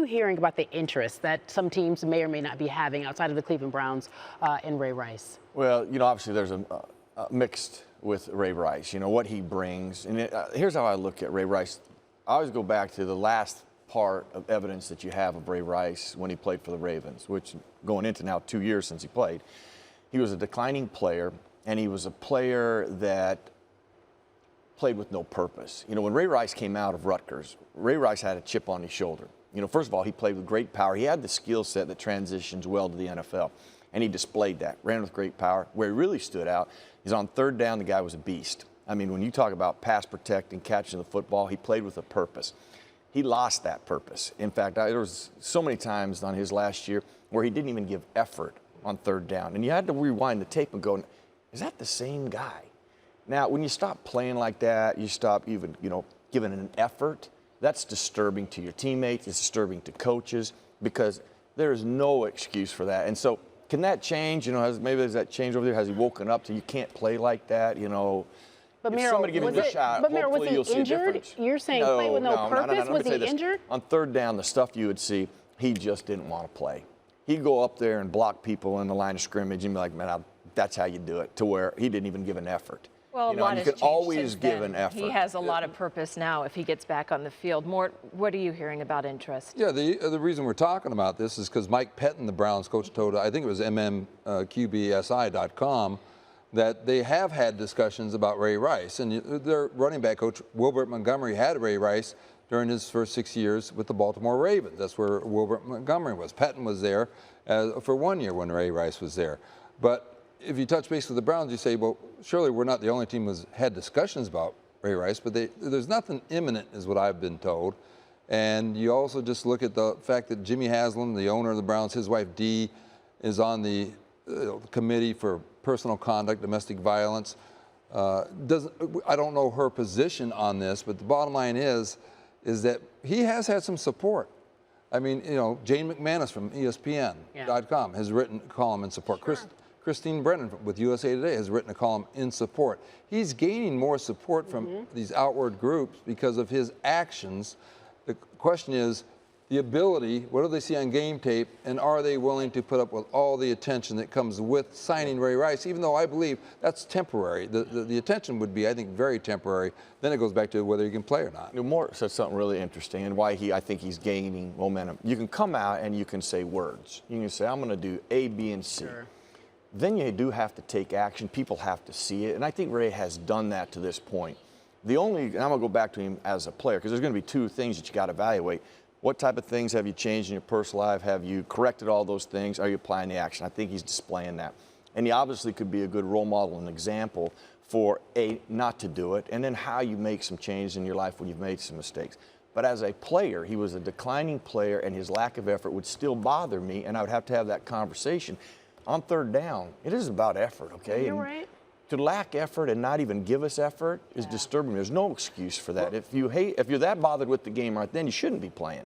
hearing about the interest that some teams may or may not be having outside of the Cleveland Browns in Ray Rice? Well, obviously there's a mixed with Ray Rice, what he brings. And here's how I look at Ray Rice. I always go back to the last part of evidence that you have of Ray Rice when he played for the Ravens, which going into now 2 years since he played. He was a declining player, and he was a player that played with no purpose. When Ray Rice came out of Rutgers, Ray Rice had a chip on his shoulder. First of all, he played with great power. He had the skill set that transitions well to the NFL, and he displayed that, ran with great power. Where he really stood out is on third down, the guy was a beast. I mean, when you talk about pass protecting, catching the football, he played with a purpose. He lost that purpose. In fact, there was so many times on his last year where he didn't even give effort on third down. And you had to rewind the tape and go, is that the same guy? Now, when you stop playing like that, you stop even, giving an effort, that's disturbing to your teammates, it's disturbing to coaches, because there is no excuse for that. And so, can that change? Maybe there's that change over there. Has he woken up to you can't play like that? But if Merril, somebody gives him a shot, but Merril, hopefully you'll see a difference. You're saying play with no purpose? Was he injured? On third down, the stuff you would see, he just didn't want to play. He'd go up there and block people in the line of scrimmage and be like, man, that's how you do it, to where he didn't even give an effort. Well, a lot you has can always changed give since an then. effort. He has a lot of purpose now if he gets back on the field. Mort, what are you hearing about interest? Yeah, the reason we're talking about this is because Mike Pettin, the Browns coach, told, I think it was mmqbsi.com, that they have had discussions about Ray Rice. And their running back coach, Wilbert Montgomery, had Ray Rice during his first 6 years with the Baltimore Ravens. That's where Wilbert Montgomery was. Pettin was there for 1 year when Ray Rice was there. But if you touch base with the Browns, you say, well, surely we're not the only team who's had discussions about Ray Rice, but there's nothing imminent is what I've been told. And you also just look at the fact that Jimmy Haslam, the owner of the Browns, his wife Dee, is on the committee for personal conduct, domestic violence. I don't know her position on this, but the bottom line is that he has had some support. I mean, Jane McManus from ESPN.com has written a column in support. Sure. Christine Brennan with USA Today has written a column in support. He's gaining more support from these outward groups because of his actions. The question is the ability, what do they see on game tape, and are they willing to put up with all the attention that comes with signing Ray Rice, even though I believe that's temporary. The attention would be, I think, very temporary. Then it goes back to whether he can play or not. Mort said something really interesting, and why I think he's gaining momentum. You can come out and you can say words. You can say, I'm going to do A, B, and C. Sure. Then you do have to take action. People have to see it, and I think Ray has done that to this point. And I'm going to go back to him as a player, because there's going to be two things that you got to evaluate. What type of things have you changed in your personal life? Have you corrected all those things? Are you applying the action? I think he's displaying that. And he obviously could be a good role model and example for not to do it, and then how you make some changes in your life when you've made some mistakes. But as a player, he was a declining player, and his lack of effort would still bother me, and I would have to have that conversation. On third down, it is about effort, okay? You're right. To lack effort and not even give us effort is disturbing. There's no excuse for that. If you're that bothered with the game right then, you shouldn't be playing.